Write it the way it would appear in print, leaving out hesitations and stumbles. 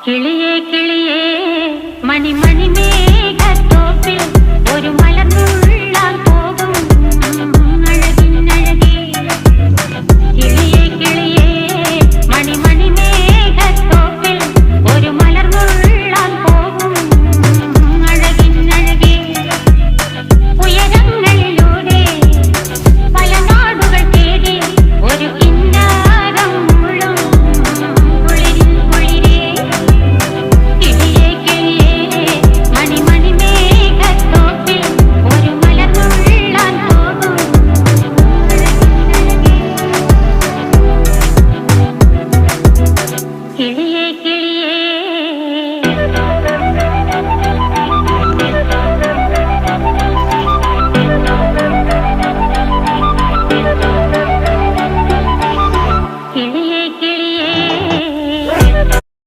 കിളിയേ കിളിയേ മണിമണി മേഘത്തോപ്പിൽ ഒരു മലർന്നുള്ളാൻ പോകും അഴകിനഴകേ. കിളിയേ കിളിയേ മണിമണി മേഘത്തോപ്പിൽ ഒരു മലർന്നുള്ളാൻ പോകും അഴകിനഴകേ. ഉയരങ്ങളിലൂടെ പല നാടുകൾ തേടി ഒരു കിന്നാരം മുഴും കുളിരിൻ കുളിരേ. കിളിയേ കിളിയേ മണിമണി മേഘത്തോപ്പിൽ ഒരു മലർന്നുള്ളാൻ പോകും അഴകിനഴകേ. കിളിയേ കിളിയേ